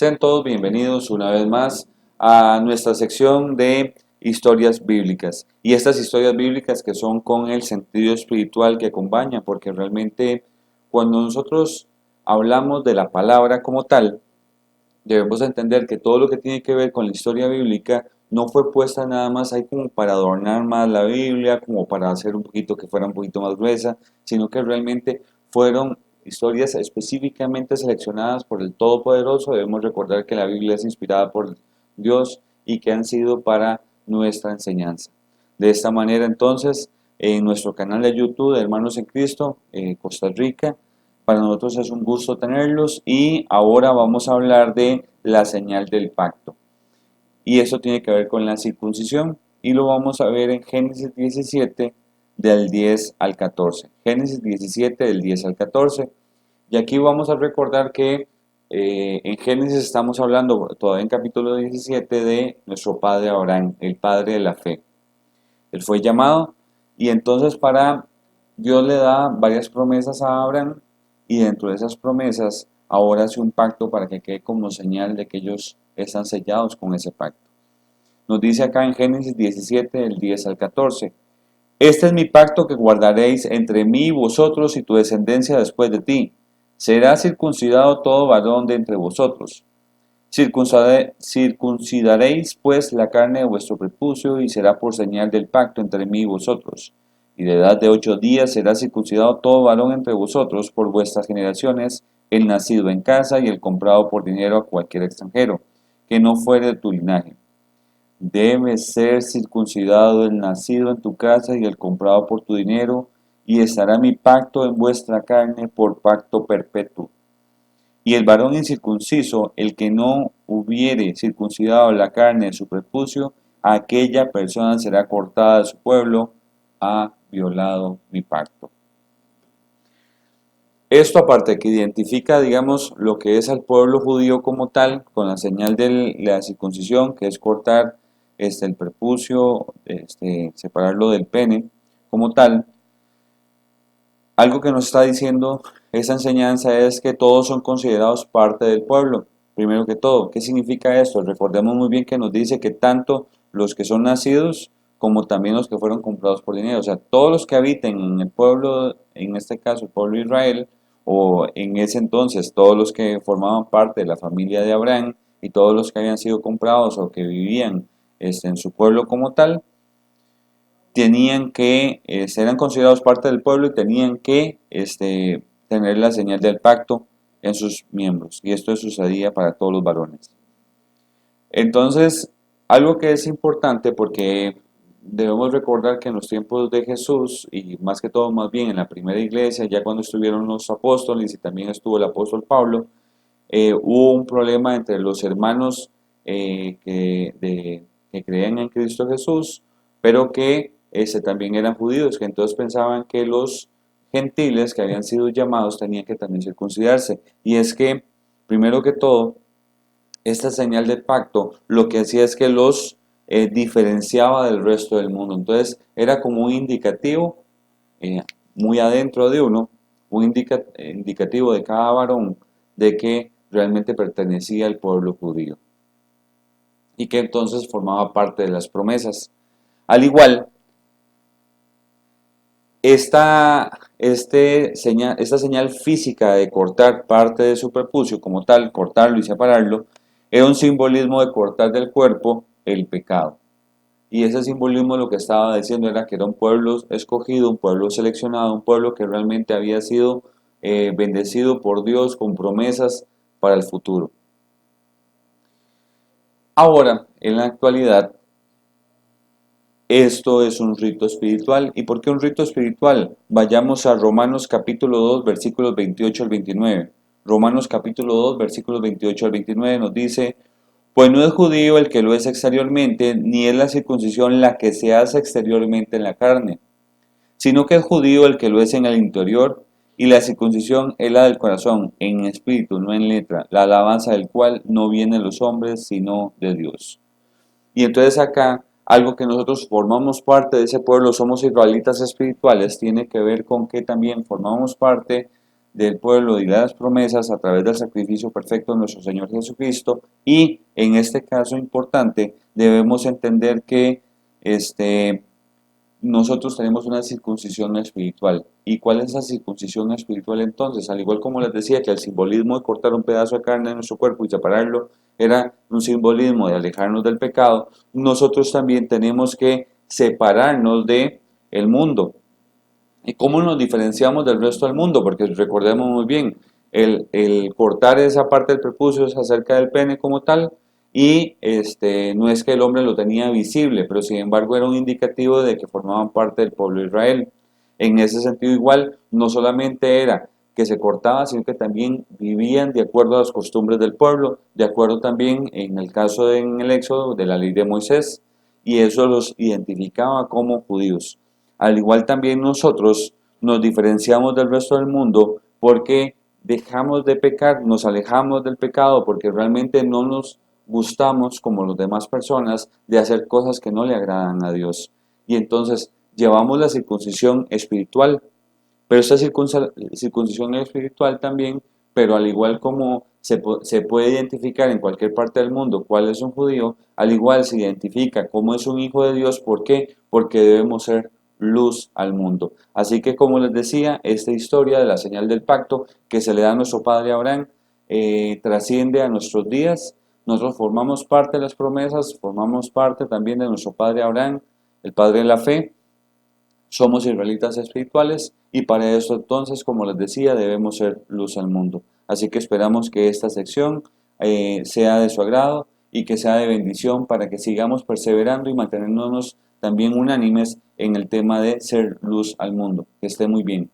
Sean todos bienvenidos una vez más a nuestra sección de historias bíblicas. Y estas historias bíblicas que son con el sentido espiritual que acompaña, porque realmente cuando nosotros hablamos de la palabra como tal, debemos entender que todo lo que tiene que ver con la historia bíblica no fue puesta nada más ahí como para adornar más la Biblia, como para hacer un poquito que fuera un poquito más gruesa, sino que realmente fueron historias específicamente seleccionadas por el Todopoderoso. Debemos recordar que la Biblia es inspirada por Dios y que han sido para nuestra enseñanza. De esta manera entonces, en nuestro canal de YouTube de Hermanos en Cristo, Costa Rica, para nosotros es un gusto tenerlos y ahora vamos a hablar de la señal del pacto. Y eso tiene que ver con la circuncisión y lo vamos a ver en Génesis 17 del 10 al 14. Génesis 17 del 10 al 14. Y aquí vamos a recordar que en Génesis estamos hablando todavía en capítulo 17 de nuestro padre Abraham, el padre de la fe. Él fue llamado y entonces Dios le da varias promesas a Abraham y dentro de esas promesas ahora hace un pacto para que quede como señal de que ellos están sellados con ese pacto. Nos dice acá en Génesis 17, del 10 al 14. Este es mi pacto que guardaréis entre mí y vosotros y tu descendencia después de ti. Será circuncidado todo varón de entre vosotros. Circuncidaréis pues la carne de vuestro prepucio y será por señal del pacto entre mí y vosotros. Y de edad de 8 días será circuncidado todo varón entre vosotros por vuestras generaciones, el nacido en casa y el comprado por dinero a cualquier extranjero, que no fuere de tu linaje. Debe ser circuncidado el nacido en tu casa y el comprado por tu dinero, y estará mi pacto en vuestra carne por pacto perpetuo. Y el varón incircunciso, el que no hubiere circuncidado la carne de su prepucio, aquella persona será cortada de su pueblo, ha violado mi pacto. Esto aparte que identifica, digamos, lo que es al pueblo judío como tal, con la señal de la circuncisión, que es cortar el prepucio, separarlo del pene como tal. Algo que nos está diciendo esa enseñanza es que todos son considerados parte del pueblo, primero que todo. ¿Qué significa esto? Recordemos muy bien que nos dice que tanto los que son nacidos como también los que fueron comprados por dinero, o sea, todos los que habiten en el pueblo, en este caso el pueblo de Israel, o en ese entonces todos los que formaban parte de la familia de Abraham y todos los que habían sido comprados o que vivían en su pueblo como tal, tenían que, eran considerados parte del pueblo y tenían que tener la señal del pacto en sus miembros. Y esto sucedía para todos los varones. Entonces, algo que es importante porque debemos recordar que en los tiempos de Jesús, y más que todo, más bien en la primera iglesia, ya cuando estuvieron los apóstoles y también estuvo el apóstol Pablo, hubo un problema entre los hermanos que creían en Cristo Jesús, pero que también eran judíos, que entonces pensaban que los gentiles que habían sido llamados tenían que también circuncidarse. Y es que, primero que todo, esta señal del pacto lo que hacía es que los diferenciaba del resto del mundo. Entonces era como un indicativo muy adentro de uno, un indicativo de cada varón de que realmente pertenecía al pueblo judío y que entonces formaba parte de las promesas. Al igual, esta señal física de cortar parte de su prepucio como tal, cortarlo y separarlo, era un simbolismo de cortar del cuerpo el pecado. Y ese simbolismo lo que estaba diciendo era que era un pueblo escogido, un pueblo seleccionado, un pueblo que realmente había sido bendecido por Dios con promesas para el futuro. Ahora, en la actualidad, esto es un rito espiritual. ¿Y por qué un rito espiritual? Vayamos a Romanos capítulo 2, versículos 28 al 29. Romanos capítulo 2, versículos 28 al 29 nos dice: pues no es judío el que lo es exteriormente, ni es la circuncisión la que se hace exteriormente en la carne, sino que es judío el que lo es en el interior, y la circuncisión es la del corazón, en espíritu, no en letra, la alabanza del cual no viene de los hombres, sino de Dios. Y entonces acá, algo que nosotros formamos parte de ese pueblo, somos israelitas espirituales, tiene que ver con que también formamos parte del pueblo y las promesas a través del sacrificio perfecto de nuestro Señor Jesucristo. Y en este caso importante debemos entender que nosotros tenemos una circuncisión espiritual. ¿Y cuál es esa circuncisión espiritual entonces? Al igual como les decía que el simbolismo de cortar un pedazo de carne de nuestro cuerpo y separarlo era un simbolismo de alejarnos del pecado, nosotros también tenemos que separarnos de el mundo. ¿Y cómo nos diferenciamos del resto del mundo? Porque recordemos muy bien, el cortar esa parte del prepucio es acerca del pene como tal, y no es que el hombre lo tenía visible, pero sin embargo era un indicativo de que formaban parte del pueblo de Israel. En ese sentido igual, no solamente era que se cortaba, sino que también vivían de acuerdo a las costumbres del pueblo, de acuerdo también en el caso en el Éxodo de la ley de Moisés, y eso los identificaba como judíos. Al igual también nosotros nos diferenciamos del resto del mundo porque dejamos de pecar, nos alejamos del pecado porque realmente no nos gustamos como las demás personas de hacer cosas que no le agradan a Dios. Y entonces llevamos la circuncisión espiritual, pero esta circuncisión espiritual también, pero al igual como se puede identificar en cualquier parte del mundo cuál es un judío, al igual se identifica cómo es un hijo de Dios. ¿Por qué? Porque debemos ser luz al mundo. Así que como les decía, esta historia de la señal del pacto que se le da a nuestro padre Abraham trasciende a nuestros días. Nosotros formamos parte de las promesas, formamos parte también de nuestro padre Abraham, el padre de la fe. Somos israelitas espirituales y para eso entonces, como les decía, debemos ser luz al mundo. Así que esperamos que esta sección sea de su agrado y que sea de bendición para que sigamos perseverando y manteniéndonos también unánimes en el tema de ser luz al mundo. Que esté muy bien.